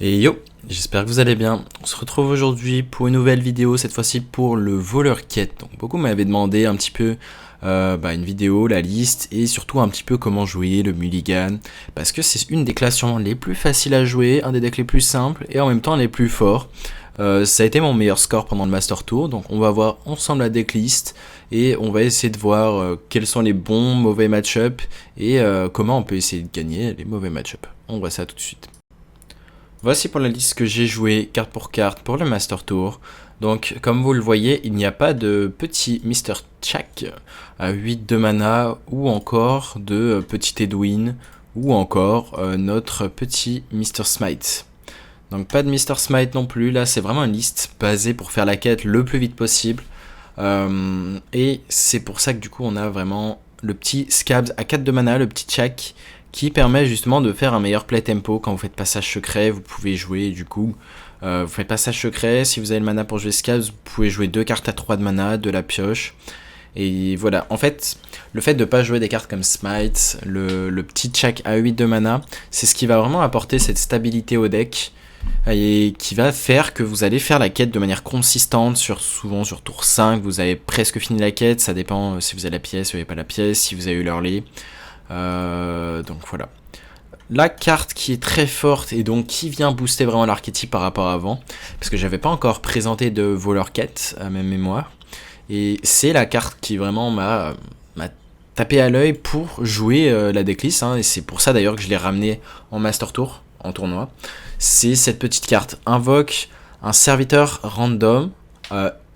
Et yo, j'espère que vous allez bien. On se retrouve aujourd'hui pour une nouvelle vidéo, cette fois-ci pour le voleur quête. Donc beaucoup m'avaient demandé un petit peu une vidéo, la liste et surtout un petit peu comment jouer le mulligan. Parce que c'est une des classes sûrement les plus faciles à jouer, un des decks les plus simples et en même temps les plus forts. Ça a été mon meilleur score pendant le Master Tour, donc on va voir ensemble la decklist et on va essayer de voir quels sont les bons, mauvais match-up et comment on peut essayer de gagner les mauvais match-up. On voit ça tout de suite. Voici pour la liste que j'ai joué carte pour le Master Tour. Donc comme vous le voyez, il n'y a pas de petit Mr. Chak à 8 de mana ou encore de petit Edwin ou encore notre petit Mr. Smite. Donc pas de Mr. Smite non plus, là c'est vraiment une liste basée pour faire la quête le plus vite possible. Et c'est pour ça que du coup on a vraiment le petit Scabs à 4 de mana, le petit Chak, qui permet justement de faire un meilleur play tempo. Quand vous faites passage secret, vous pouvez jouer du coup, vous faites passage secret, si vous avez le mana pour jouer Scabs, vous pouvez jouer 2 cartes à 3 de mana, de la pioche. Et voilà, en fait, le fait de ne pas jouer des cartes comme Smite, le petit Chak à 8 de mana, c'est ce qui va vraiment apporter cette stabilité au deck et qui va faire que vous allez faire la quête de manière consistante, souvent sur tour 5, vous avez presque fini la quête, ça dépend si vous avez la pièce, si vous n'avez pas la pièce, si vous avez eu l'early. Donc voilà. La carte qui est très forte et donc qui vient booster vraiment l'archétype par rapport à avant, parce que j'avais pas encore présenté de voleur quête à ma mémoire, et c'est la carte qui vraiment m'a tapé à l'œil pour jouer la decklist, et c'est pour ça d'ailleurs que je l'ai ramené en Master Tour, en tournoi. C'est cette petite carte, invoque un serviteur random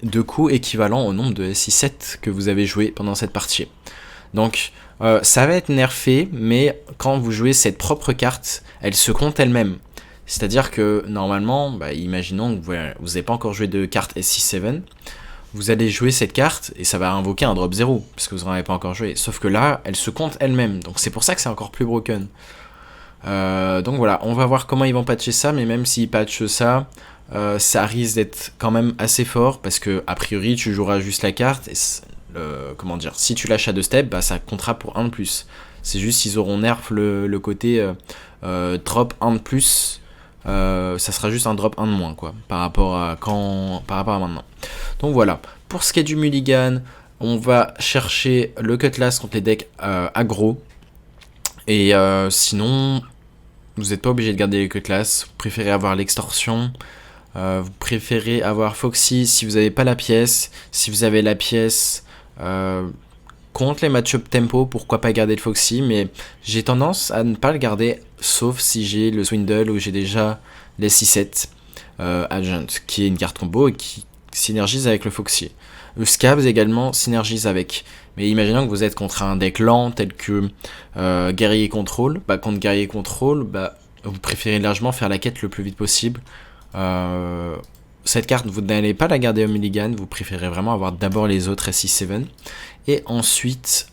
de coût équivalent au nombre de SI7 que vous avez joué pendant cette partie. Donc ça va être nerfé, mais quand vous jouez cette propre carte, elle se compte elle-même. C'est-à-dire que normalement, imaginons que vous n'avez pas encore joué de carte SI7, vous allez jouer cette carte et ça va invoquer un drop 0, parce que vous n'en avez pas encore joué. Sauf que là, elle se compte elle-même, donc c'est pour ça que c'est encore plus broken. Donc voilà, on va voir comment ils vont patcher ça, mais même s'ils patchent ça, ça risque d'être quand même assez fort, parce que a priori tu joueras juste la carte, et comment dire, si tu lâches à 2 steps, ça comptera pour 1 de plus. C'est juste qu'ils auront nerf le côté drop 1 de plus, ça sera juste un drop 1 de moins, quoi, par rapport à maintenant. Donc voilà, pour ce qui est du mulligan, on va chercher le cutlass contre les decks aggro, et sinon, vous n'êtes pas obligé de garder les cutlass, vous préférez avoir l'extorsion, vous préférez avoir Foxy si vous n'avez pas la pièce. Si vous avez la pièce, contre les match-up tempo, pourquoi pas garder le Foxy, mais j'ai tendance à ne pas le garder, sauf si j'ai le Swindle ou j'ai déjà les 6-7 Agent, qui est une carte combo et qui synergise avec le Foxy. Le Scabs également synergise avec. Mais imaginons que vous êtes contre un deck lent tel que Guerrier Control. Contre Guerrier Control, vous préférez largement faire la quête le plus vite possible. Cette carte, vous n'allez pas la garder au mulligan, vous préférez vraiment avoir d'abord les autres SI7. Et ensuite,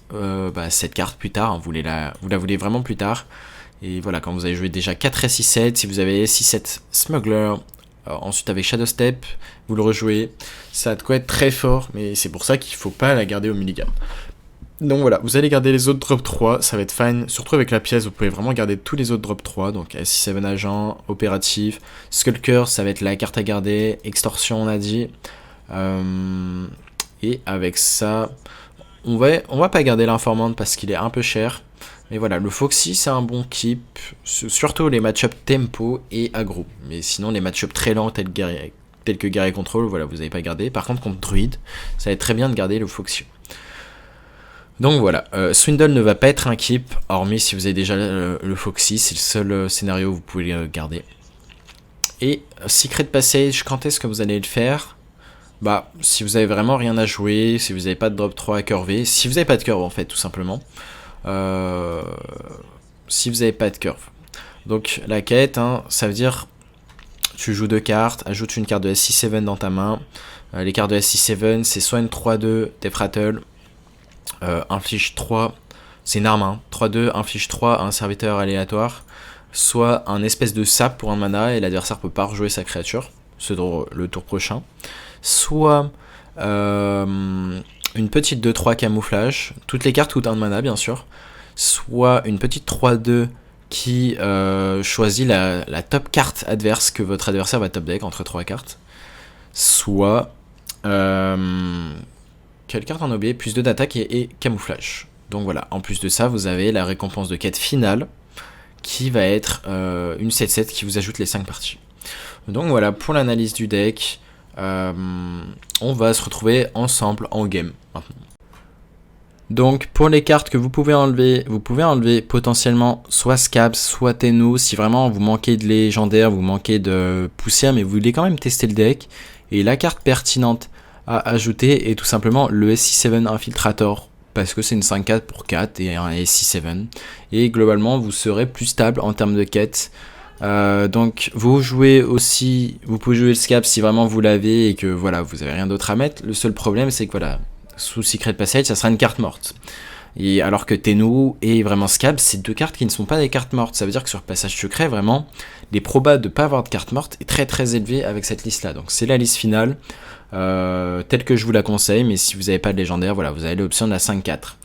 cette carte plus tard, vous la voulez vraiment plus tard. Et voilà, quand vous avez joué déjà 4 SI7, si vous avez SI7 Smuggler, ensuite avec Shadow Step, vous le rejouez. Ça a de quoi être très fort, mais c'est pour ça qu'il ne faut pas la garder au mulligan. Donc voilà, vous allez garder les autres drop 3, ça va être fine. Surtout avec la pièce, vous pouvez vraiment garder tous les autres drop 3. Donc SI7 agent, opératif, Skulker, ça va être la carte à garder, extorsion on a dit. Et avec ça, on va pas garder l'informante parce qu'il est un peu cher. Mais voilà, le Foxy c'est un bon keep, surtout les match-up tempo et aggro. Mais sinon les match-up très lents tels que Guerrier Control, voilà, vous n'avez pas gardé. Par contre contre Druid, ça va être très bien de garder le Foxy. Donc voilà, Swindle ne va pas être un keep, hormis si vous avez déjà le Foxy, c'est le seul scénario où vous pouvez le garder. Et Secret Passage, quand est-ce que vous allez le faire ? Si vous avez vraiment rien à jouer, si vous n'avez pas de drop 3 à curver, si vous n'avez pas de curve en fait, tout simplement. Si vous n'avez pas de curve. Donc la quête, ça veut dire tu joues 2 cartes, ajoute une carte de SI7 dans ta main. Les cartes de SI7, c'est soit une 3-2 Death Rattle, inflige 3, c'est une arme, 3-2, inflige 3 à un serviteur aléatoire, soit un espèce de sap pour un mana et l'adversaire peut pas rejouer sa créature, le tour prochain, soit une petite 2-3 camouflage, toutes les cartes coûtent 1 de mana bien sûr, soit une petite 3-2 qui choisit la top carte adverse que votre adversaire va top deck entre 3 cartes. Soit quelle carte en oublié, plus 2 d'attaque et camouflage. Donc voilà, en plus de ça, vous avez la récompense de quête finale qui va être une 7-7 qui vous ajoute les 5 parties. Donc voilà, pour l'analyse du deck, on va se retrouver ensemble en game maintenant. Donc pour les cartes que vous pouvez enlever potentiellement soit Scabs, soit Tenno, si vraiment vous manquez de légendaire, vous manquez de poussière, mais vous voulez quand même tester le deck. Et la carte pertinente à ajouter est tout simplement le SC7 Infiltrator, parce que c'est une 5-4 pour 4 et un SC7. Et globalement, vous serez plus stable en termes de quête. Donc vous pouvez jouer le Scab si vraiment vous l'avez et que voilà, vous avez rien d'autre à mettre. Le seul problème, c'est que voilà, sous Secret Passage, ça sera une carte morte. Et alors que Tenno et vraiment Scab, c'est 2 cartes qui ne sont pas des cartes mortes. Ça veut dire que sur Passage Secret, vraiment, les probas de ne pas avoir de carte morte est très très élevé avec cette liste là. Donc c'est la liste finale, telle que je vous la conseille, mais si vous n'avez pas de légendaire, voilà, vous avez l'option de la 5-4.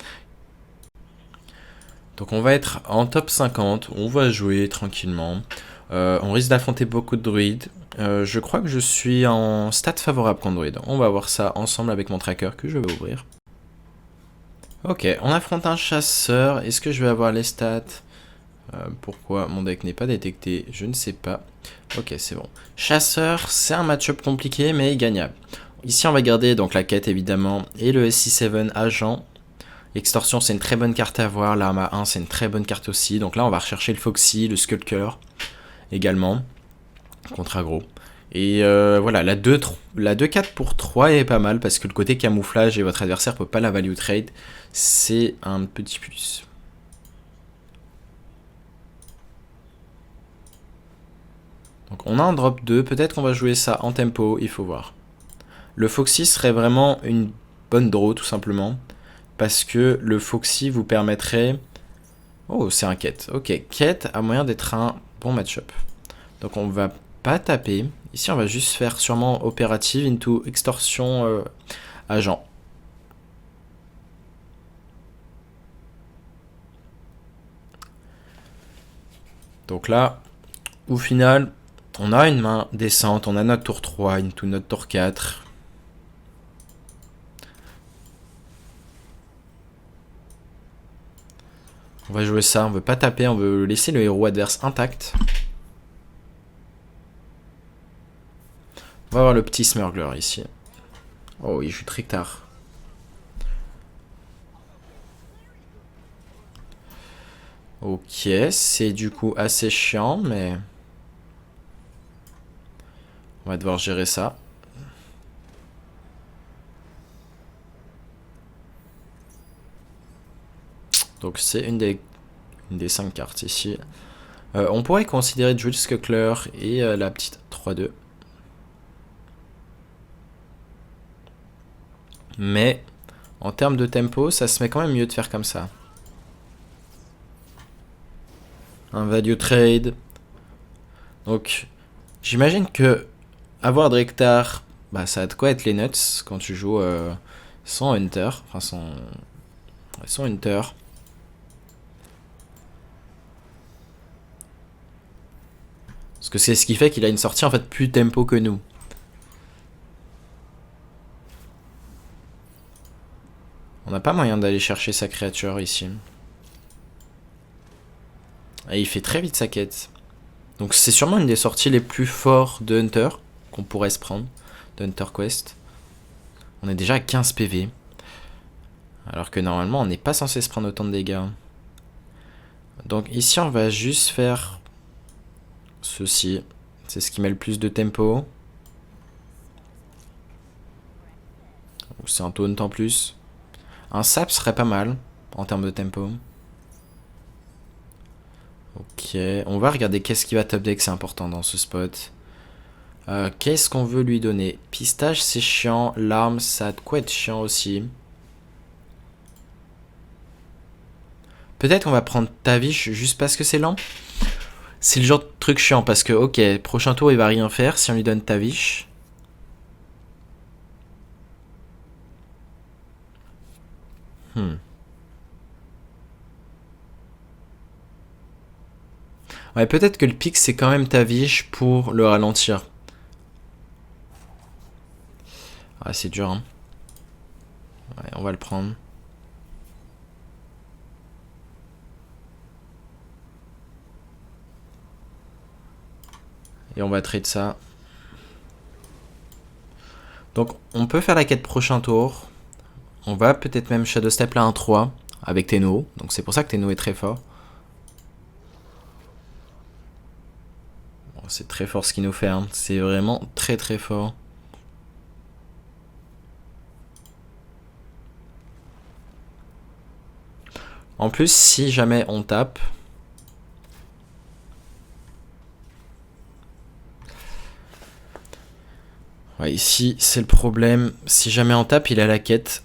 Donc on va être en top 50, on va jouer tranquillement. On risque d'affronter beaucoup de druides. Je crois que je suis en stat favorable contre druide. On va voir ça ensemble avec mon tracker que je vais ouvrir. Ok, on affronte un chasseur. Est-ce que je vais avoir les stats? Pourquoi mon deck n'est pas détecté? Je ne sais pas. Ok, c'est bon. Chasseur, c'est un match-up compliqué mais gagnable. Ici on va garder donc la quête évidemment et le SC7 agent. Extorsion, c'est une très bonne carte à avoir. L'arme 1, c'est une très bonne carte aussi. Donc là, on va rechercher le Foxy, le Skulker également, contre aggro. Et voilà, la 2-4 pour 3 est pas mal parce que le côté camouflage et votre adversaire peut pas la value trade, c'est un petit plus. Donc on a un drop 2, peut-être qu'on va jouer ça en tempo, il faut voir. Le Foxy serait vraiment une bonne draw tout simplement. Parce que le Foxy vous permettrait... Oh, c'est un quête. Ok, quête a moyen d'être un bon match-up. Donc on va pas taper. Ici, on va juste faire sûrement opérative into extorsion agent. Donc là, au final, on a une main décente. On a notre tour 3 into notre tour 4. On va jouer ça, on veut pas taper, on veut laisser le héros adverse intact. On va avoir le petit Smurgler ici. Oh, il joue très tard. Ok, c'est du coup assez chiant, mais... on va devoir gérer ça. Donc c'est une des 5 cartes ici. On pourrait considérer Jules Scuckler et la petite 3-2. Mais en termes de tempo, ça se met quand même mieux de faire comme ça. Un value trade. Donc j'imagine que avoir Drektar, bah, ça a de quoi être les nuts quand tu joues sans Hunter. Enfin sans Hunter. Parce que c'est ce qui fait qu'il a une sortie en fait plus tempo que nous. On n'a pas moyen d'aller chercher sa créature ici. Et il fait très vite sa quête. Donc c'est sûrement une des sorties les plus fortes de Hunter qu'on pourrait se prendre. De Hunter Quest. On est déjà à 15 PV. Alors que normalement on n'est pas censé se prendre autant de dégâts. Donc ici on va juste faire ceci. C'est ce qui met le plus de tempo. C'est un taunt en plus. Un sap serait pas mal en termes de tempo. Ok, on va regarder qu'est-ce qui va top deck, c'est important dans ce spot. Qu'est-ce qu'on veut lui donner? Pistache, c'est chiant. L'arme, ça a de quoi être chiant aussi. Peut-être qu'on va prendre Tavish juste parce que c'est lent. C'est le genre de truc chiant parce que, ok, prochain tour il va rien faire si on lui donne Tavish. Ouais, peut-être que le pic, c'est quand même Tavish pour le ralentir. Ah, c'est dur, hein. Ouais, on va le prendre. Et on va trade ça. Donc, on peut faire la quête prochain tour. On va peut-être même Shadow Step là 1-3 avec Tenno. Donc, c'est pour ça que Tenno est très fort. Bon, c'est très fort ce qu'il nous fait. Hein. C'est vraiment très très fort. En plus, si jamais on tape... Ouais, ici, c'est le problème. Si jamais on tape, il a la quête.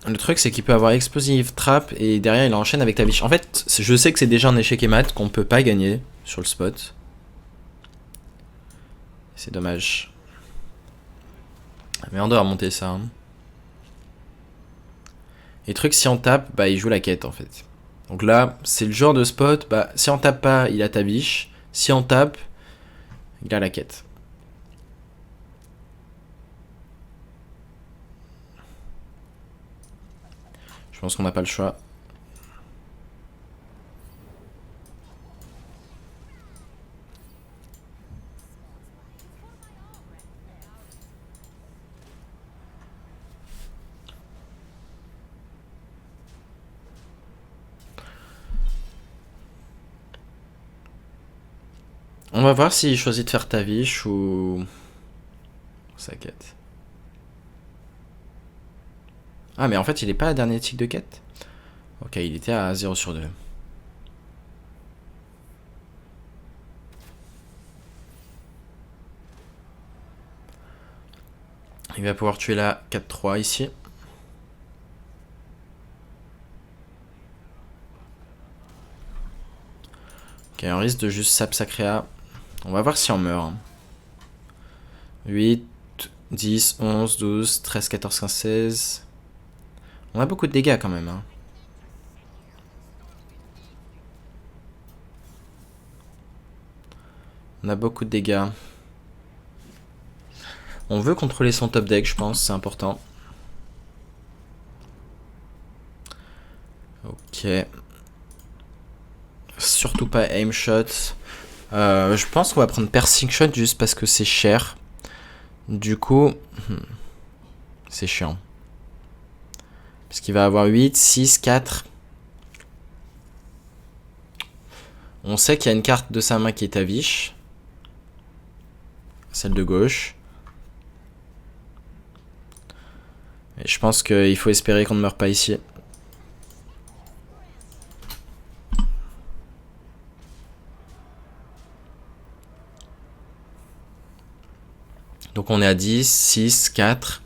Le truc, c'est qu'il peut avoir Explosive Trap et derrière, il enchaîne avec Tavish. En fait, je sais que c'est déjà un échec et mat qu'on peut pas gagner sur le spot. C'est dommage. Mais on doit remonter ça. Hein. Et le truc, si on tape, bah il joue la quête en fait. Donc là, c'est le genre de spot, bah si on tape pas, il a Tavish. Si on tape, il a la quête. Je pense qu'on n'a pas le choix. On va voir s'il choisit de faire Tavish ou... sa quête. Ah mais en fait il est pas à dernier tick de quête. Ok, il était à 0 sur 2. Il va pouvoir tuer la 4-3 ici. Ok, on risque de juste sap sacréa. On va voir si on meurt. Hein. 8, 10, 11, 12, 13, 14, 15, 16. On a beaucoup de dégâts quand même. Hein. On a beaucoup de dégâts. On veut contrôler son top deck, je pense, c'est important. Ok. Surtout pas aim shot. Je pense qu'on va prendre piercing shot juste parce que c'est cher. Du coup, c'est chiant. Parce qu'il va avoir 8, 6, 4. On sait qu'il y a une carte de sa main qui est Tavish. Celle de gauche. Et je pense qu'il faut espérer qu'on ne meure pas ici. Donc on est à 10, 6, 4.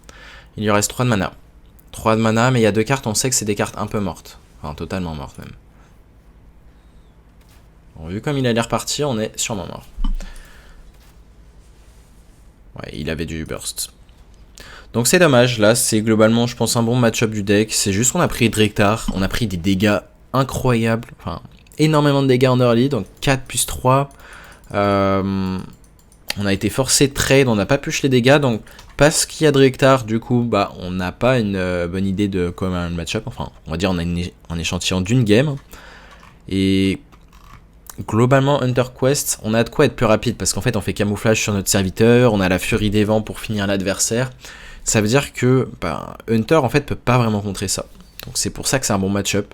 Il lui reste 3 de mana. 3 de mana, mais il y a 2 cartes, on sait que c'est des cartes un peu mortes. Enfin, totalement mortes même. Bon, vu comme il a l'air parti, on est sûrement mort. Ouais, il avait du burst. Donc c'est dommage, là c'est globalement je pense un bon match-up du deck. C'est juste qu'on a pris Drektar, on a pris des dégâts incroyables. Enfin, énormément de dégâts en early, donc 4 plus 3. On a été forcé de trade, on n'a pas push les dégâts, donc parce qu'il y a Drektar, du coup, bah, on n'a pas une bonne idée de comment un match-up. Enfin, on va dire on a un échantillon d'une game. Et globalement, Hunter Quest, on a de quoi être plus rapide, parce qu'en fait, on fait camouflage sur notre serviteur, on a la furie des vents pour finir l'adversaire. Ça veut dire que bah, Hunter, en fait, peut pas vraiment contrer ça. Donc c'est pour ça que c'est un bon match-up.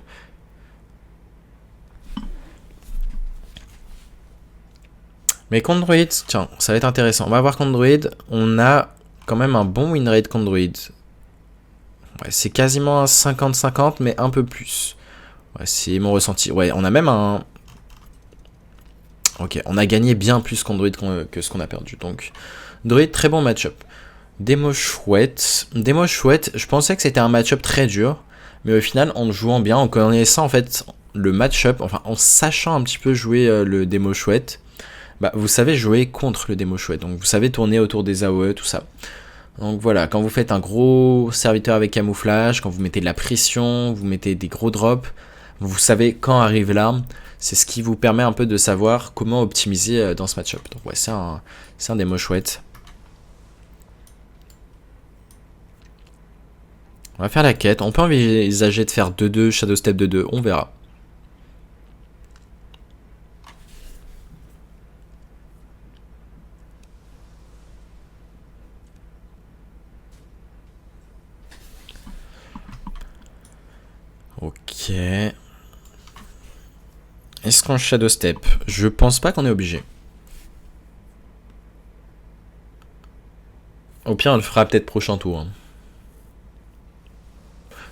Mais contre Druid, tiens, ça va être intéressant. On va voir contre Druid, on a quand même un bon win rate contre Druid. Ouais, c'est quasiment un 50-50, mais un peu plus. Ouais, c'est mon ressenti. Ouais, on a même un... Ok, on a gagné bien plus contre Druid que ce qu'on a perdu. Donc, Druid, très bon match-up. Démo chouette. Démo chouette, je pensais que c'était un match-up très dur. Mais au final, en jouant bien, en connaissant en fait le match-up, enfin en sachant un petit peu jouer le démo chouette, bah, vous savez jouer contre le démo chouette. Donc vous savez tourner autour des AOE, tout ça. Donc voilà, quand vous faites un gros serviteur avec camouflage, quand vous mettez de la pression, vous mettez des gros drops, vous savez quand arrive l'arme. C'est ce qui vous permet un peu de savoir comment optimiser dans ce match-up. Donc ouais, c'est un démo chouette. On va faire la quête. On peut envisager de faire 2-2, Shadow Step 2-2, on verra. Ok. Est-ce qu'on Shadow Step? Je pense pas qu'on est obligé. Au pire, on le fera peut-être prochain tour. Hein.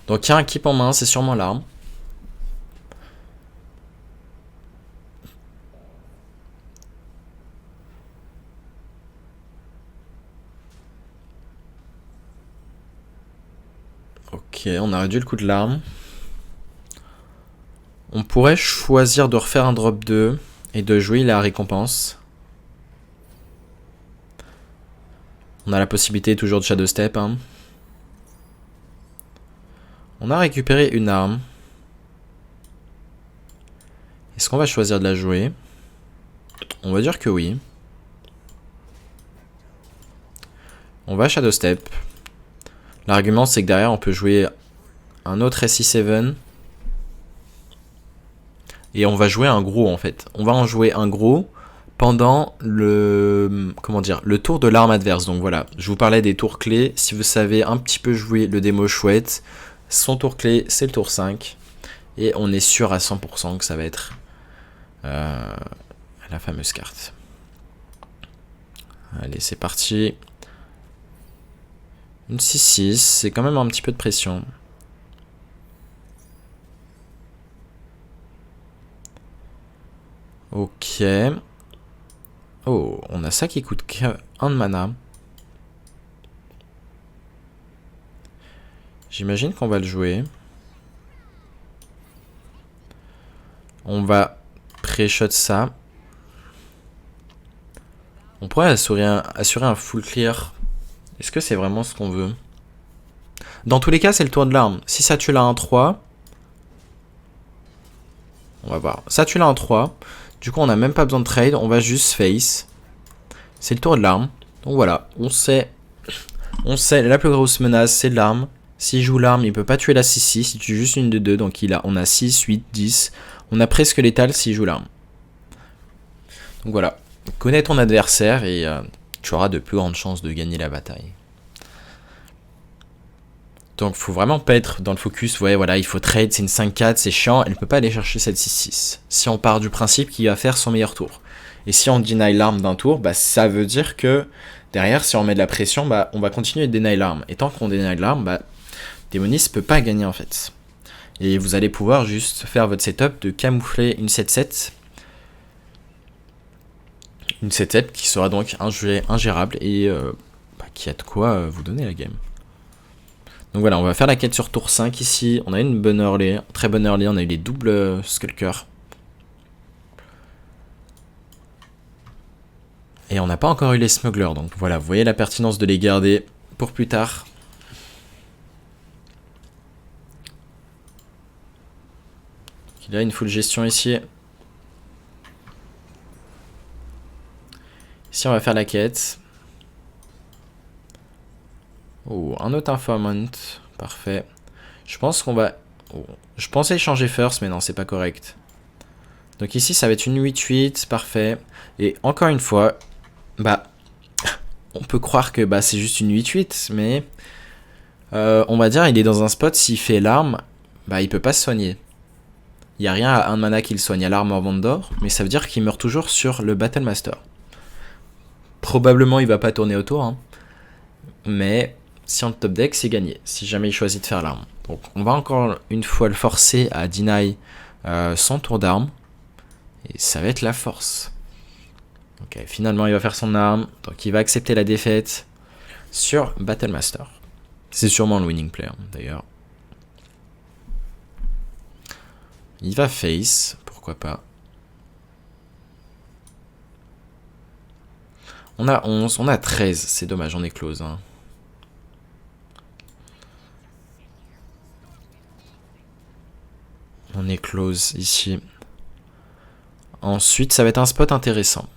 Donc il y a un keep en main, c'est sûrement l'arme. Ok, on a réduit le coût de l'arme. On pourrait choisir de refaire un drop 2 et de jouer la récompense. On a la possibilité toujours de Shadow Step. Hein. On a récupéré une arme. Est-ce qu'on va choisir de la jouer? On va dire que oui. On va Shadow Step. L'argument c'est que derrière on peut jouer un autre SE7. Et on va jouer un gros en fait. On va en jouer un gros pendant le tour de l'arme adverse. Donc voilà, je vous parlais des tours clés. Si vous savez un petit peu jouer le démo chouette, son tour clé c'est le tour 5. Et on est sûr à 100% que ça va être la fameuse carte. Allez, c'est parti. Une 6-6, c'est quand même un petit peu de pression. Ok. Oh, on a ça qui coûte qu'un de mana. J'imagine qu'on va le jouer. On va pré-shot ça. On pourrait assurer un full clear. Est-ce que c'est vraiment ce qu'on veut? Dans tous les cas, c'est le tour de l'arme. Si ça tue la 1-3... On va voir. Ça tue la 1-3. Du coup, on n'a même pas besoin de trade. On va juste face. C'est le tour de l'arme. Donc voilà. On sait la plus grosse menace, c'est l'arme. S'il joue l'arme, il peut pas tuer la 6-6. Il tue juste une de deux. Donc on a 6, 8, 10. On a presque létal s'il joue l'arme. Donc voilà. Connais ton adversaire et tu auras de plus grandes chances de gagner la bataille. Donc faut vraiment pas être dans le focus, ouais voilà, il faut trade, c'est une 5-4, c'est chiant, elle ne peut pas aller chercher cette 6-6. Si on part du principe qu'il va faire son meilleur tour. Et si on deny l'arme d'un tour, bah ça veut dire que derrière, si on met de la pression, bah on va continuer de deny l'arme. Et tant qu'on deny l'arme, bah Démonis peut pas gagner en fait. Et vous allez pouvoir juste faire votre setup de camoufler une 7-7. Une 7-7 qui sera donc ingérable et qui a de quoi vous donner la game. Donc voilà, on va faire la quête sur tour 5 ici. On a une bonne early, très bonne early. On a eu les doubles skulkers. Et on n'a pas encore eu les smugglers. Donc voilà, vous voyez la pertinence de les garder pour plus tard. Il y a une full gestion ici. Ici, on va faire la quête. Oh, un autre informant. Parfait. Je pense qu'on va... Oh, je pensais changer first, mais non, c'est pas correct. Donc ici, ça va être une 8-8. Parfait. Et encore une fois, bah... on peut croire que bah, c'est juste une 8-8, mais... on va dire, il est dans un spot, s'il fait l'arme, bah, il peut pas se soigner. Il n'y a rien à un mana qui le soigne. Il y a l'arme en vente d'or, mais ça veut dire qu'il meurt toujours sur le Battle Master. Probablement, il va pas tourner autour, hein. Mais... si on top deck, c'est gagné, si jamais il choisit de faire l'arme. Donc on va encore une fois le forcer à deny son tour d'arme. Et ça va être la force. Ok, finalement il va faire son arme. Donc il va accepter la défaite sur Battle Master. C'est sûrement le winning player d'ailleurs. Il va face, pourquoi pas. On a 11, on a 13, c'est dommage, on est close. Hein. On est close ici. Ensuite, ça va être un spot intéressant.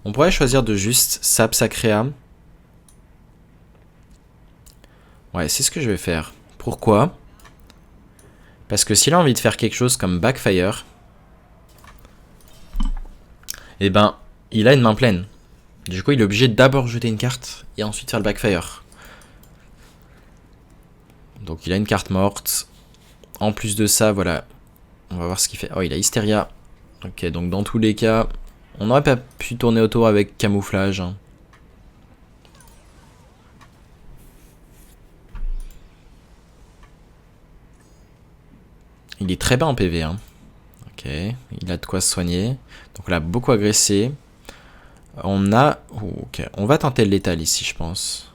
On pourrait choisir de juste sap sa créa. Ouais, c'est ce que je vais faire. Pourquoi? Parce que s'il a envie de faire quelque chose comme backfire, eh ben, il a une main pleine. Du coup, il est obligé d'abord jeter une carte et ensuite faire le backfire. Donc, il a une carte morte. En plus de ça, voilà. On va voir ce qu'il fait. Oh, il a Hysteria. Ok, donc dans tous les cas, on n'aurait pas pu tourner autour avec camouflage. Il est très bas en PV. Ok, il a de quoi se soigner. Donc on a beaucoup agressé. On a... ok, on va tenter le létal ici, je pense.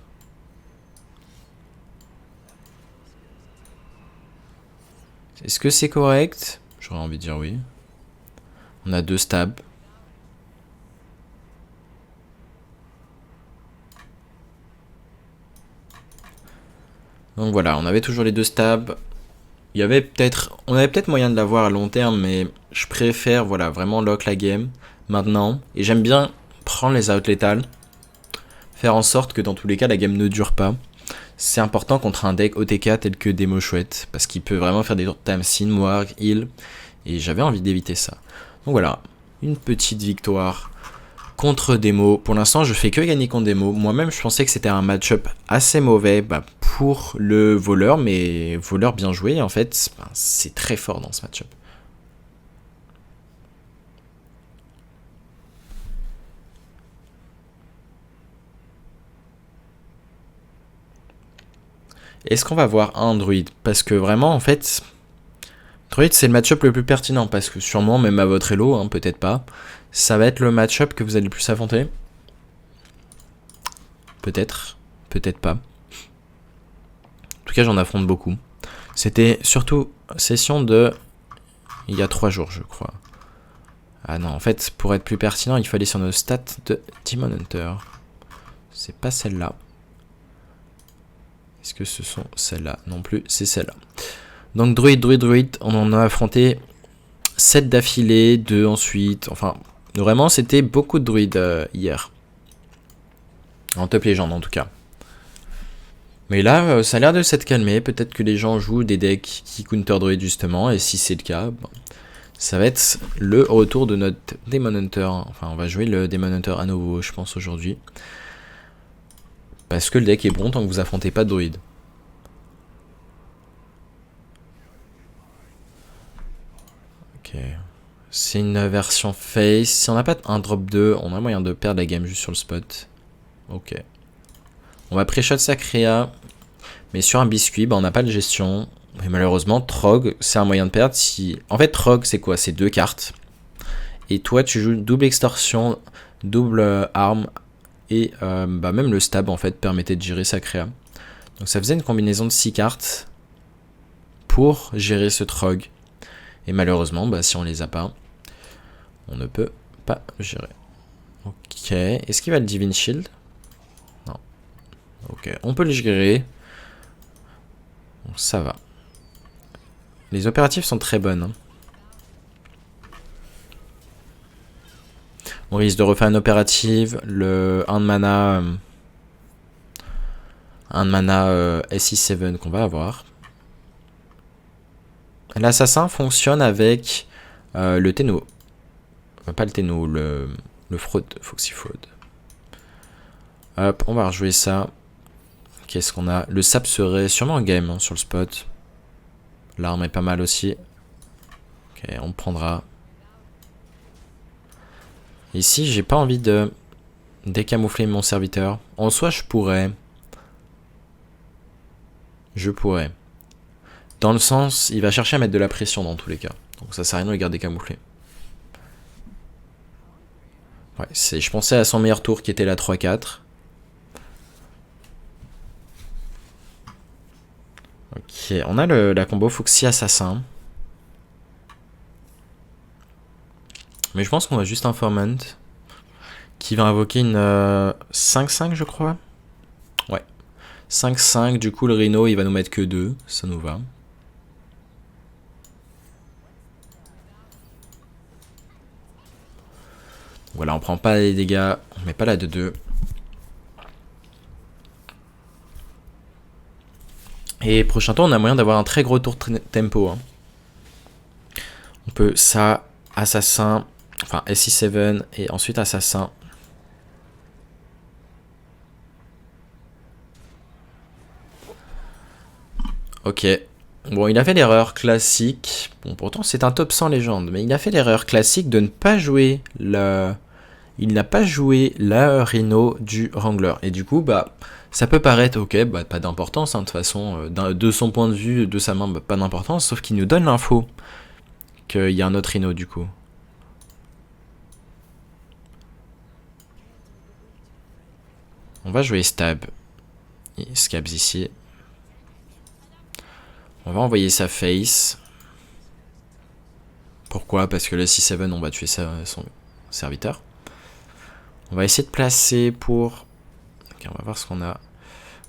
Est-ce que c'est correct? J'aurais envie de dire oui. On a 2 stabs. Donc voilà, on avait toujours les 2 stabs. On avait peut-être moyen de l'avoir à long terme, mais je préfère, voilà, vraiment lock la game maintenant. Et j'aime bien prendre les outs létales. Faire en sorte que dans tous les cas, la game ne dure pas. C'est important contre un deck OTK tel que Demo Chouette, parce qu'il peut vraiment faire des time Sin, Warg, Heal, et j'avais envie d'éviter ça. Donc voilà, une petite victoire contre Demo. Pour l'instant, je fais que gagner contre Demo. Moi-même, je pensais que c'était un match-up assez mauvais pour le voleur, mais voleur bien joué, en fait, c'est très fort dans ce match-up. Est-ce qu'on va voir un druide? Parce que vraiment, en fait, druide, c'est le match-up le plus pertinent. Parce que sûrement, même à votre elo, peut-être pas, ça va être le match-up que vous allez le plus affronter. Peut-être, peut-être pas. En tout cas, j'en affronte beaucoup. C'était surtout session de... il y a 3 jours, je crois. Ah non, en fait, pour être plus pertinent, il faut aller sur nos stats de Demon Hunter. C'est pas celle-là. Est-ce que ce sont celles-là? Non plus, c'est celle-là. Donc druide, on en a affronté 7 d'affilée, 2 ensuite. Enfin, vraiment, c'était beaucoup de druides hier. En top légende, en tout cas. Mais là, ça a l'air de s'être calmé. Peut-être que les gens jouent des decks qui counter druid, justement. Et si c'est le cas, bon, ça va être le retour de notre Demon Hunter. Enfin, on va jouer le Demon Hunter à nouveau, je pense, aujourd'hui. Parce que le deck est bon tant que vous affrontez pas de druide. Ok. C'est une version face. Si on n'a pas un drop 2, on a moyen de perdre la game juste sur le spot. Ok. On va pré-shot sa créa. Mais sur un biscuit, on n'a pas de gestion. Et malheureusement, Trog, c'est un moyen de perdre. En fait, Trog, c'est quoi? C'est 2 cartes. Et toi, tu joues double extorsion, double arme. Et même le stab, en fait, permettait de gérer sa créa. Donc ça faisait une combinaison de 6 cartes pour gérer ce Trog. Et malheureusement, si on les a pas, on ne peut pas gérer. Ok, est-ce qu'il va le Divine Shield? Non. Ok, on peut le gérer. Bon, ça va. Les opératives sont très bonnes. On risque de refaire une opérative. Le 1 de mana... SI7 qu'on va avoir. L'assassin fonctionne avec le Tenno. Pas le Tenno, le Fraud, Foxy Fraud. Hop, on va rejouer ça. Qu'est-ce qu'on a? Le sap serait sûrement en game sur le spot. L'arme est pas mal aussi. Ok, on prendra. Ici, j'ai pas envie de décamoufler mon serviteur. En soi, je pourrais. Dans le sens, il va chercher à mettre de la pression dans tous les cas. Donc ça sert à rien de le garder camouflé. Ouais, je pensais à son meilleur tour qui était la 3-4. Ok, on a la combo Foxy Assassin. Mais je pense qu'on a juste Informant qui va invoquer une 5-5 je crois. Ouais. 5-5, du coup le Rhino il va nous mettre que 2, ça nous va. Voilà, on prend pas les dégâts, on met pas la 2-2. Et prochain tour, on a moyen d'avoir un très gros tour tempo. Hein. On peut ça, assassin, enfin SC7 et ensuite assassin. Ok. Bon, il a fait l'erreur classique. Bon, pourtant c'est un top 100 légende, mais il a fait l'erreur classique de ne pas jouer le... Il n'a pas joué la Rhino du Wrangler. Et du coup, bah, ça peut paraître, ok, bah, pas d'importance, hein, de toute façon, de son point de vue, de sa main, bah, pas d'importance, sauf qu'il nous donne l'info qu'il y a un autre Rhino, du coup. On va jouer Stab. Il scabs ici. On va envoyer sa face. Pourquoi? Parce que le C7, on va tuer son serviteur. On va essayer de placer pour... Ok, on va voir ce qu'on a.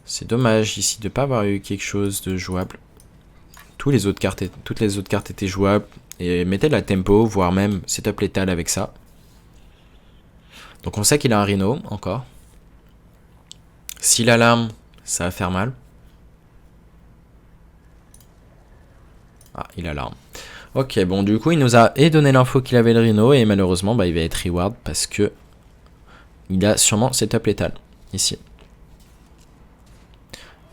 C'est dommage ici de ne pas avoir eu quelque chose de jouable. Toutes les autres cartes étaient jouables. Et mettez la tempo, voire même setup létal avec ça. Donc on sait qu'il a un Rhino, encore. S'il a l'arme, ça va faire mal. Ah, il a l'arme. Ok, bon, du coup, il nous a donné l'info qu'il avait le Rhino. Et malheureusement, bah, il va être reward parce que... Il a sûrement setup létal, ici.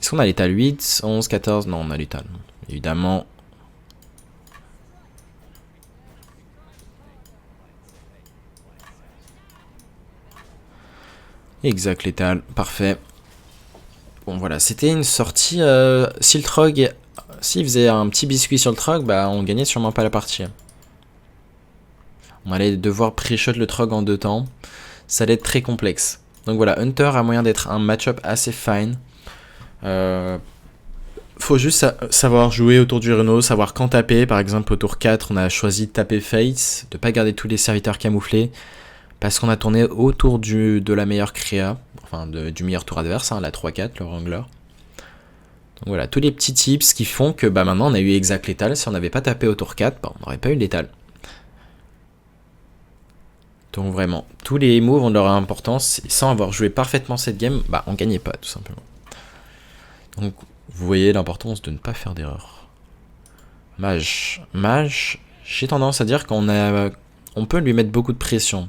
Est-ce qu'on a létal 8, 11, 14? Non, on a létal. Évidemment. Exact, létal. Parfait. Bon, voilà. C'était une sortie... si le Trog... S'il faisait un petit biscuit sur le Trog, bah, on gagnait sûrement pas la partie. On allait devoir pré-shot le Trog en 2 temps. Ça allait être très complexe. Donc voilà, Hunter a moyen d'être un match-up assez fine. Faut juste savoir jouer autour du Rhino, savoir quand taper. Par exemple, au tour 4, on a choisi de taper Face, de pas garder tous les serviteurs camouflés, parce qu'on a tourné autour de la meilleure créa, enfin du meilleur tour adverse, hein, la 3-4, le Wrangler. Donc voilà, tous les petits tips qui font que bah, maintenant on a eu exact létal. Si on n'avait pas tapé au tour 4, bah, on n'aurait pas eu létal. Donc vraiment, tous les moves ont leur importance, et sans avoir joué parfaitement cette game, bah on gagnait pas tout simplement. Donc vous voyez l'importance de ne pas faire d'erreur. Mage, j'ai tendance à dire on peut lui mettre beaucoup de pression.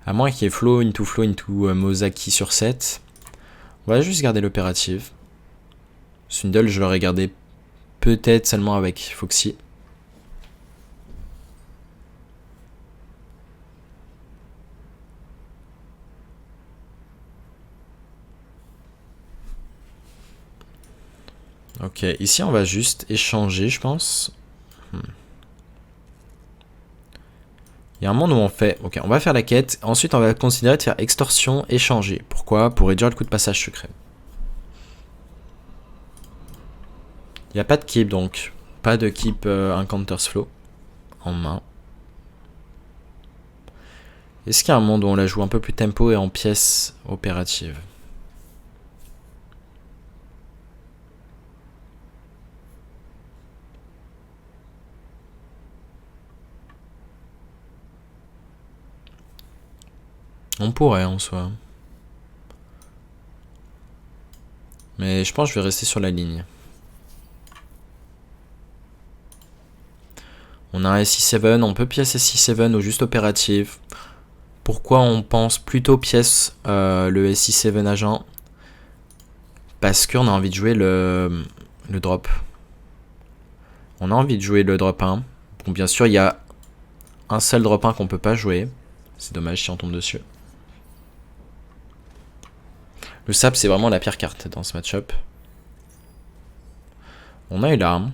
À moins qu'il y ait flow into Mozaki sur 7. On va juste garder l'opérative. Swindle, je l'aurais gardé peut-être seulement avec Foxy. Ok, ici on va juste échanger, je pense. Il y a un monde où on fait... Ok, on va faire la quête. Ensuite, on va considérer de faire extorsion, échanger. Pourquoi? Pour réduire le coût de passage secret. Il n'y a pas de keep, donc. Pas de keep Encounters Flow en main. Est-ce qu'il y a un monde où on la joue un peu plus tempo et en pièces opératives? On pourrait en soi. Mais je pense que je vais rester sur la ligne. On a un SC7, on peut pièce SC7 ou juste opérative. Pourquoi on pense plutôt pièce le SC7 agent? Parce qu'on a envie de jouer le drop. On a envie de jouer le drop 1. Bon, bien sûr, il y a un seul drop 1 qu'on peut pas jouer. C'est dommage si on tombe dessus. Le sap, c'est vraiment la pire carte dans ce match-up. On a eu l'arme.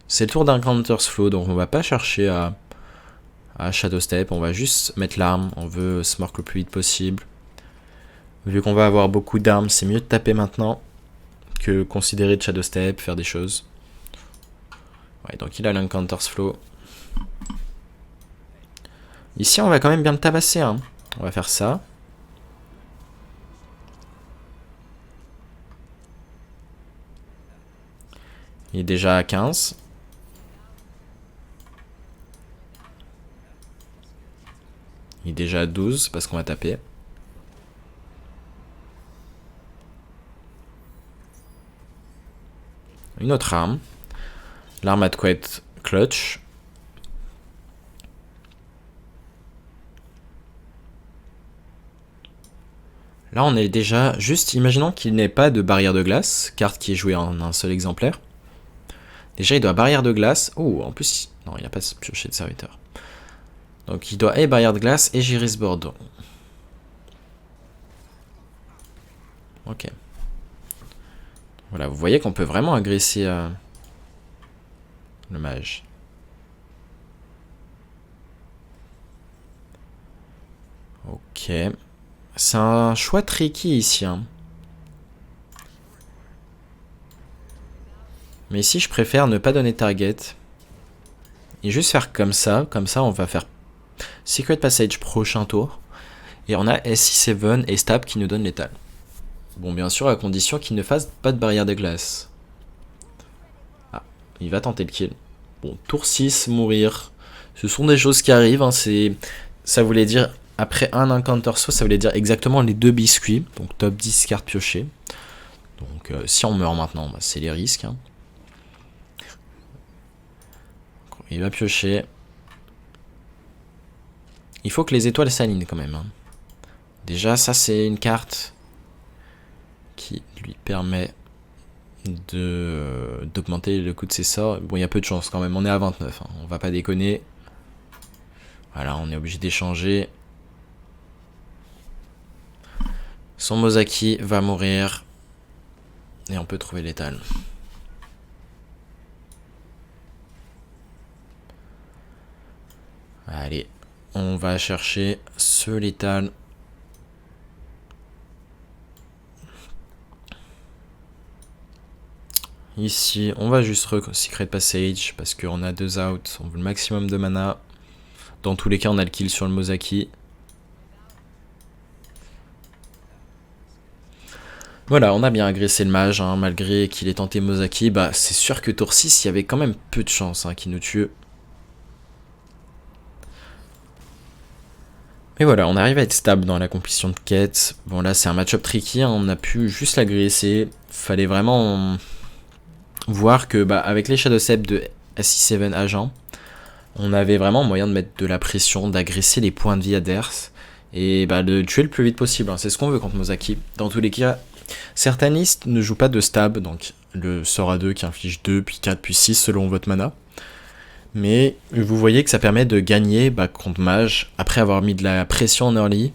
C'est le tour d'Encounters Flow, donc on va pas chercher à Shadow Step. On va juste mettre l'arme. On veut smork le plus vite possible. Vu qu'on va avoir beaucoup d'armes, c'est mieux de taper maintenant que considérer de Shadow Step, faire des choses. Ouais, donc il a l'Encounters Flow. Ici, on va quand même bien le tabasser. Hein. On va faire ça. Il est déjà à 15. Il est déjà à 12 parce qu'on va taper. Une autre arme. L'arme à couette clutch. Là, on est déjà juste, imaginons qu'il n'ait pas de barrière de glace, carte qui est jouée en un seul exemplaire. Déjà, il doit barrière de glace. Oh, en plus, non, il n'a pas pioché de serviteur. Donc, il doit et barrière de glace et Giris Bordeaux. Ok. Voilà, vous voyez qu'on peut vraiment agresser le mage. Ok. C'est un choix tricky ici. Hein. Mais ici, je préfère ne pas donner target. Et juste faire comme ça. Comme ça, on va faire Secret Passage prochain tour. Et on a SC7 et Stab qui nous donne l'étal. Bon, bien sûr, à condition qu'il ne fasse pas de barrière de glace. Ah, il va tenter le kill. Bon, tour 6, mourir. Ce sont des choses qui arrivent. Hein, ça voulait dire, après un encounter saut, ça voulait dire exactement les 2 biscuits. Donc top 10 cartes piochées. Donc si on meurt maintenant, bah, c'est les risques. Hein. Il va piocher. Il faut que les étoiles s'alignent quand même. Hein. Déjà, ça c'est une carte qui lui permet d'augmenter le coût de ses sorts. Bon, il y a peu de chance quand même. On est à 29. Hein. On va pas déconner. Voilà, on est obligé d'échanger. Son Mozaki va mourir. Et on peut trouver l'étal. Allez, on va chercher ce létal. Ici, on va juste Secret Passage parce qu'on a 2 outs, on veut le maximum de mana. Dans tous les cas, on a le kill sur le Mozaki. Voilà, on a bien agressé le mage, hein, malgré qu'il ait tenté Mozaki. Bah, c'est sûr que tour 6, il y avait quand même peu de chance hein, qu'il nous tue. Mais voilà, on arrive à être stable dans la complétion de quête. Bon, là, c'est un match-up tricky, hein, on a pu juste l'agresser. Fallait vraiment voir que, bah, avec les Shadow Step de SC7 agent, on avait vraiment moyen de mettre de la pression, d'agresser les points de vie adverses et bah, de tuer le plus vite possible. Hein. C'est ce qu'on veut contre Mozaki. Dans tous les cas, certaines listes ne jouent pas de stab, donc le sort à 2 qui inflige 2, puis 4, puis 6 selon votre mana. Mais vous voyez que ça permet de gagner bah, contre mage après avoir mis de la pression en early.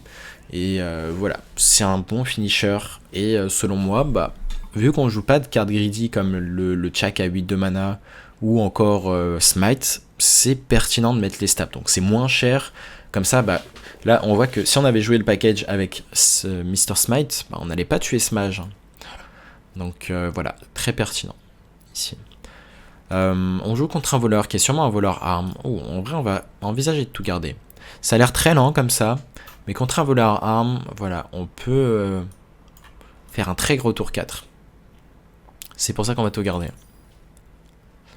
Et voilà, c'est un bon finisher. Et selon moi, bah, vu qu'on joue pas de carte greedy comme le Chak à 8 de mana ou encore Smite, c'est pertinent de mettre les stabs. Donc c'est moins cher. Comme ça, bah, là on voit que si on avait joué le package avec Mr. Smite, bah, on n'allait pas tuer ce mage. Donc voilà, très pertinent ici. On joue contre un voleur qui est sûrement un voleur arme. Oh, en vrai, on va envisager de tout garder. Ça a l'air très lent comme ça, mais contre un voleur arme, voilà, on peut faire un très gros tour 4. C'est pour ça qu'on va tout garder.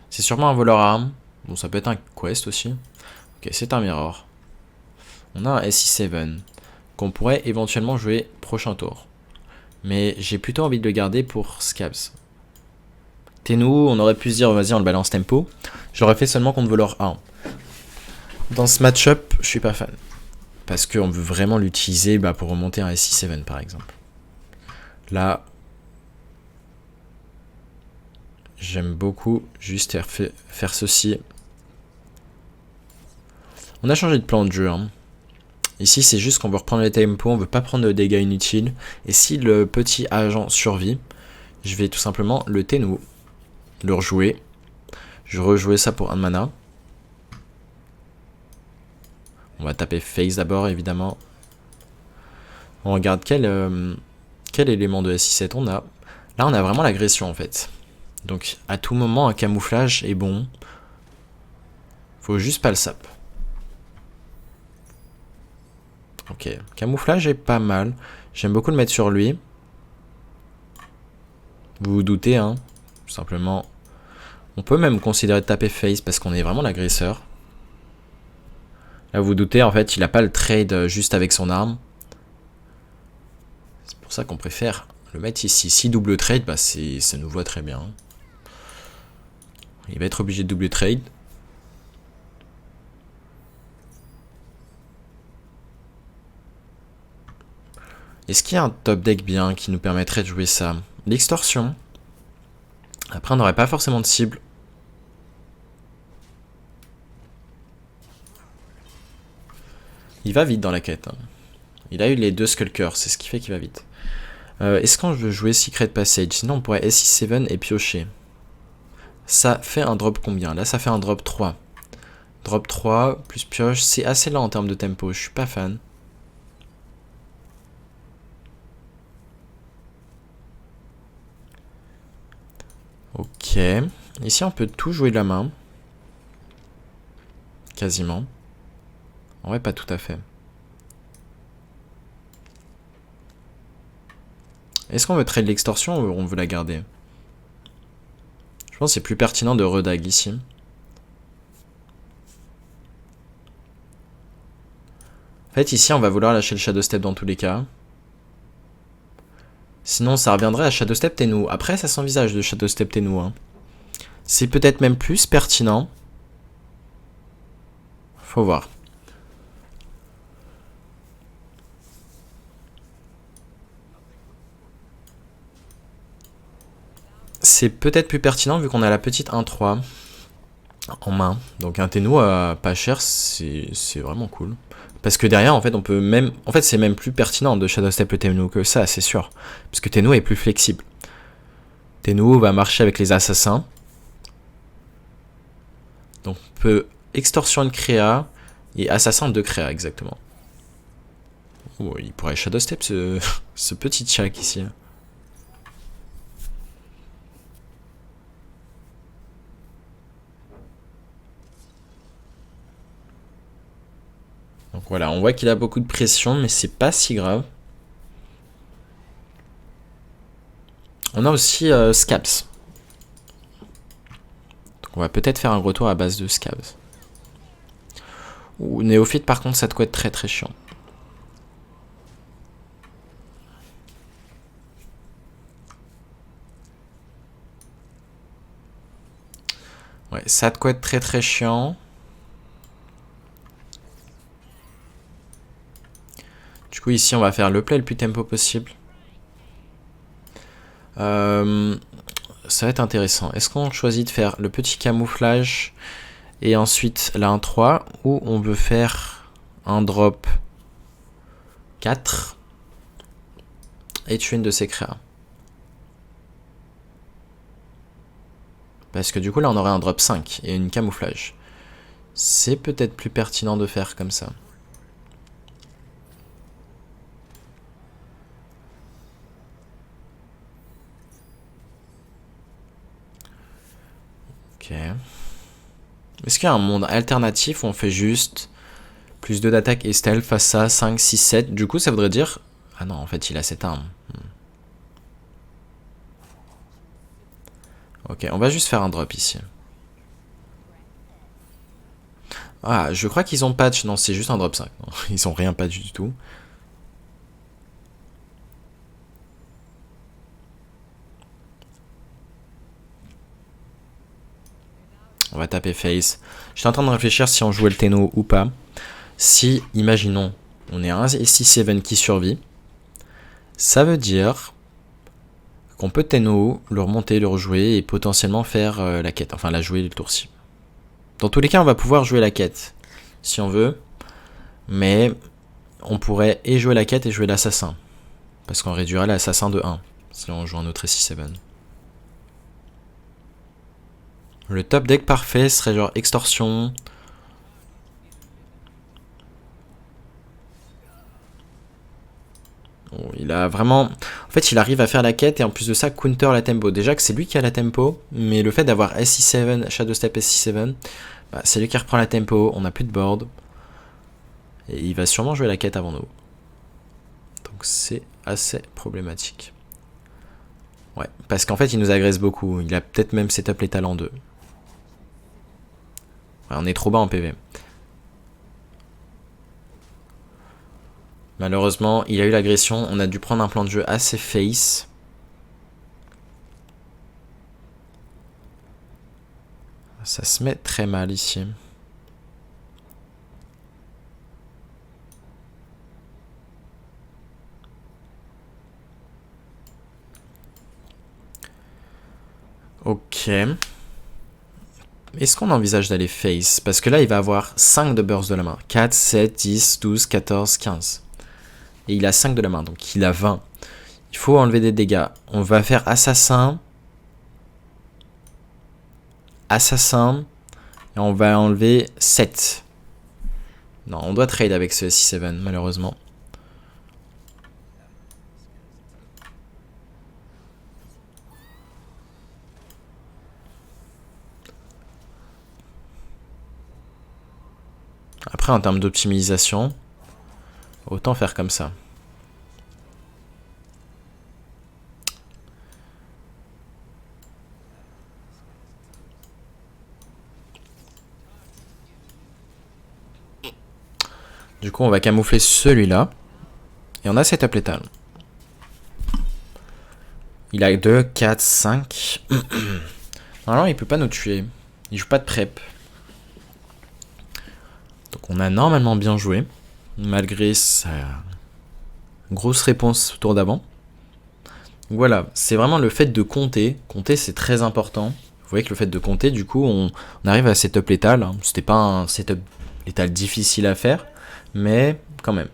C'est sûrement un voleur arme. Bon, ça peut être un quest aussi. Ok, c'est un mirror. On a un SC7 qu'on pourrait éventuellement jouer prochain tour. Mais j'ai plutôt envie de le garder pour Scabs. Tennu, on aurait pu se dire, vas-y, on le balance tempo. J'aurais fait seulement contre voleur 1. Dans ce match-up, je suis pas fan. Parce qu'on veut vraiment l'utiliser bah, pour remonter un SC7 par exemple. Là, j'aime beaucoup juste faire ceci. On a changé de plan de jeu. Hein. Ici, c'est juste qu'on veut reprendre les tempos, on veut pas prendre de dégâts inutiles. Et si le petit agent survit, je vais tout simplement le Tennu, le rejouer. Je rejouer ça pour un mana. On va taper face d'abord, évidemment. On regarde quel élément de SI7 on a. Là, on a vraiment l'agression, en fait. Donc, à tout moment, un camouflage est bon. Faut juste pas le sap. Ok, camouflage est pas mal. J'aime beaucoup le mettre sur lui. Vous vous doutez, hein. Tout simplement, On peut même considérer de taper face parce qu'on est vraiment l'agresseur. Là, vous vous doutez, en fait, il n'a pas le trade juste avec son arme. C'est pour ça qu'on préfère le mettre ici. Si double trade, bah ça nous va très bien. Il va être obligé de double trade. Est-ce qu'il y a un top deck bien qui nous permettrait de jouer ça? L'extorsion. Après, on n'aurait pas forcément de cible. Il va vite dans la quête. Il a eu les 2 Skulkers, c'est ce qui fait qu'il va vite. Est-ce qu'on veut jouer Secret Passage? Sinon, on pourrait SI7 et piocher. Ça fait un drop combien? Là, ça fait un drop 3. Drop 3 plus pioche, c'est assez lent en termes de tempo, je suis pas fan. Ok. Ici, on peut tout jouer de la main. Quasiment. En vrai, pas tout à fait. Est-ce qu'on veut trade l'extorsion ou on veut la garder? Je pense que c'est plus pertinent de redag ici. En fait, ici, on va vouloir lâcher le Shadow Step dans tous les cas. Sinon, ça reviendrait à Shadow Step Tenwu. Après, ça s'envisage de Shadow Step Tenwu. Hein. C'est peut-être même plus pertinent. Faut voir. C'est peut-être plus pertinent vu qu'on a la petite 1-3 en main. Donc un Tenwu pas cher, c'est vraiment cool. Parce que derrière, en fait, on peut même... En fait, c'est même plus pertinent de Shadow Step le Tenwu que ça, c'est sûr. Parce que Tenwu est plus flexible. Tenwu va marcher avec les assassins. Donc on peut extorsion de créa et assassin de créa, exactement. Oh, il pourrait Shadow Step ce petit Chak ici. Donc voilà, on voit qu'il a beaucoup de pression, mais c'est pas si grave. On a aussi Scabs. Donc on va peut-être faire un retour à base de Scabs. Ou Néophyte, par contre, ça doit être très très chiant. Ouais, ça de quoi être très très chiant. Du coup, ici, on va faire le play le plus tempo possible. Ça va être intéressant. Est-ce qu'on choisit de faire le petit camouflage et ensuite la 1-3 ou on veut faire un drop 4 et tuer une de ses créas? Parce que du coup, là, on aurait un drop 5 et une camouflage. C'est peut-être plus pertinent de faire comme ça. Ok. Est-ce qu'il y a un monde alternatif où on fait juste plus 2 d'attaque et stealth face à 5, 6, 7? Du coup, ça voudrait dire... Ah non, en fait, il a cette arme. Ok, on va juste faire un drop ici. Ah, je crois qu'ils ont patch. Non, c'est juste un drop 5. Non, ils ont rien patch du tout. On va taper face. J'étais en train de réfléchir si on jouait le Tenwu ou pas. Si, imaginons, on est un SC7 qui survit, ça veut dire qu'on peut Tenwu, le remonter, le rejouer et potentiellement faire la quête. Enfin, la jouer le tour-ci. Dans tous les cas, on va pouvoir jouer la quête, si on veut. Mais on pourrait et jouer la quête et jouer l'assassin. Parce qu'on réduirait l'assassin de 1, si on joue un autre SC7. Le top deck parfait serait genre extorsion. Oh, il a vraiment... En fait, il arrive à faire la quête et en plus de ça, counter la tempo. Déjà que c'est lui qui a la tempo, mais le fait d'avoir SC7, Shadow Step SC7, bah, c'est lui qui reprend la tempo, on n'a plus de board. Et il va sûrement jouer la quête avant nous. Donc c'est assez problématique. Ouais, parce qu'en fait, il nous agresse beaucoup. Il a peut-être même setup les talents 2. Ouais, on est trop bas en PV. Malheureusement, il a eu l'agression. On a dû prendre un plan de jeu assez face. Ça se met très mal ici. Ok. Est-ce qu'on envisage d'aller face? Parce que là, il va avoir 5 de burst de la main. 4, 7, 10, 12, 14, 15. Et il a 5 de la main, donc il a 20. Il faut enlever des dégâts. On va faire assassin. Assassin. Et on va enlever 7. Non, on doit trade avec ce C7, malheureusement. Après, en termes d'optimisation, autant faire comme ça. Du coup, on va camoufler celui-là. Et on a setup létal. Il a 2, 4, 5. Normalement, il peut pas nous tuer. Il joue pas de prep. Donc on a normalement bien joué. Malgré sa grosse réponse au tour d'avant. Voilà, c'est vraiment le fait de compter. Compter, c'est très important. Vous voyez que le fait de compter, du coup, on arrive à setup létal. C'était pas un setup létal difficile à faire, mais quand même.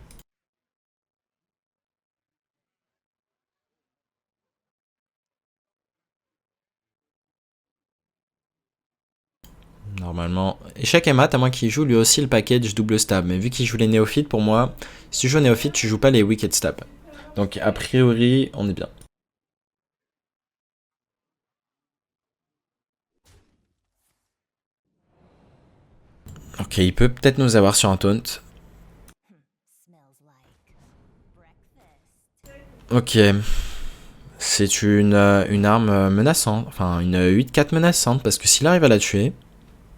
Normalement, échec et mat, à moins qu'il joue lui aussi le package double stab. Mais vu qu'il joue les néophytes, pour moi, si tu joues néophyte, tu joues pas les wicked stab. Donc a priori, on est bien. Ok, il peut peut-être nous avoir sur un taunt. Ok. C'est une arme menaçante. Enfin, une 8-4 menaçante. Parce que s'il arrive à la tuer...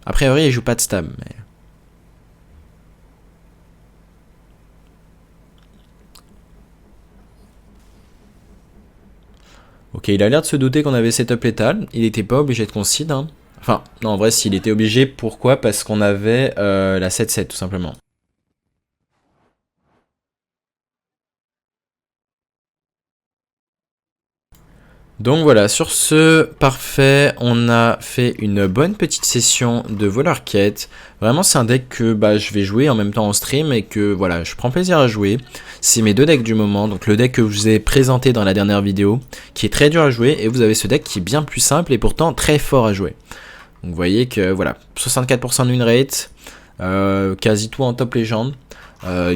A priori, il joue pas de stab. Mais... Ok, il a l'air de se douter qu'on avait setup létal. Il était pas obligé de concede. Hein. Enfin, non, en vrai, s'il était obligé, pourquoi? Parce qu'on avait la 7-7, tout simplement. Donc voilà, sur ce, parfait, on a fait une bonne petite session de voleur quête. Vraiment, c'est un deck que je vais jouer en même temps en stream et que voilà, je prends plaisir à jouer. C'est mes deux decks du moment, donc le deck que je vous ai présenté dans la dernière vidéo, qui est très dur à jouer, et vous avez ce deck qui est bien plus simple et pourtant très fort à jouer. Donc vous voyez que voilà, 64% de win rate, quasi tout en top légende.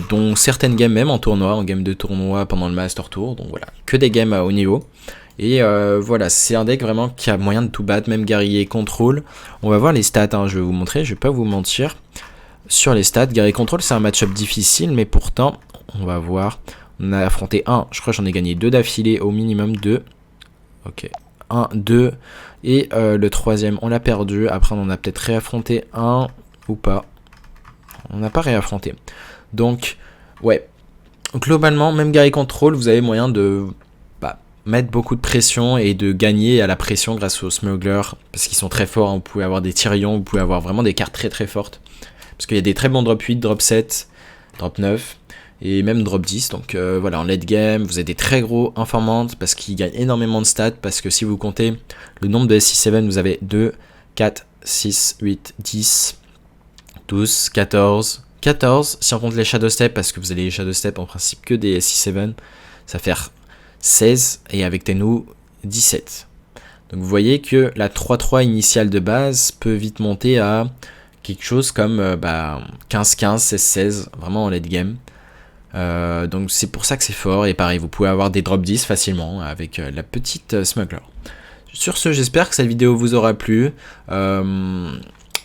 Dont certaines games même en tournoi, en game de tournoi pendant le Master Tour, donc voilà, que des games à haut niveau. Et voilà, c'est un deck vraiment qui a moyen de tout battre, même guerrier contrôle. On va voir les stats, hein, je vais vous montrer, je vais pas vous mentir. Sur les stats, guerrier contrôle c'est un match-up difficile, mais pourtant, on va voir. On a affronté je crois que j'en ai gagné 2 d'affilée, au minimum 2. Ok, 1, 2. Et le troisième, on l'a perdu. Après, on en a peut-être réaffronté un ou pas. On n'a pas réaffronté. Donc, ouais. Globalement, même guerrier contrôle, vous avez moyen de mettre beaucoup de pression et de gagner à la pression grâce aux smugglers. Parce qu'ils sont très forts. Vous pouvez avoir des Tyrions, vous pouvez avoir vraiment des cartes très très fortes. Parce qu'il y a des très bons drop 8, drop 7, drop 9 et même drop 10. Donc voilà, en late game, vous avez des très gros informantes parce qu'ils gagnent énormément de stats. Parce que si vous comptez le nombre de SC7, vous avez 2, 4, 6, 8, 10, 12, 14... 14 si on compte les Shadow Step, parce que vous avez les Shadow Step en principe que des SC7, ça fait 16 et avec Tennu 17. Donc vous voyez que la 3-3 initiale de base peut vite monter à quelque chose comme 15-15, 16-16, vraiment en late game. Donc c'est pour ça que c'est fort, et pareil, vous pouvez avoir des drop 10 facilement avec la petite smuggler. Sur ce, j'espère que cette vidéo vous aura plu.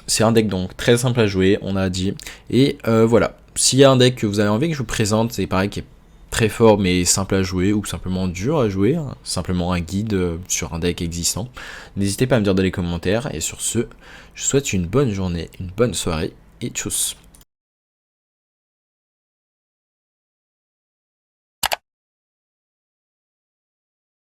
C'est un deck donc très simple à jouer, on a dit. Et voilà, s'il y a un deck que vous avez envie que je vous présente, c'est pareil, qui est très fort mais simple à jouer ou simplement dur à jouer, hein, simplement un guide sur un deck existant, n'hésitez pas à me dire dans les commentaires. Et sur ce, je vous souhaite une bonne journée, une bonne soirée et tchuss.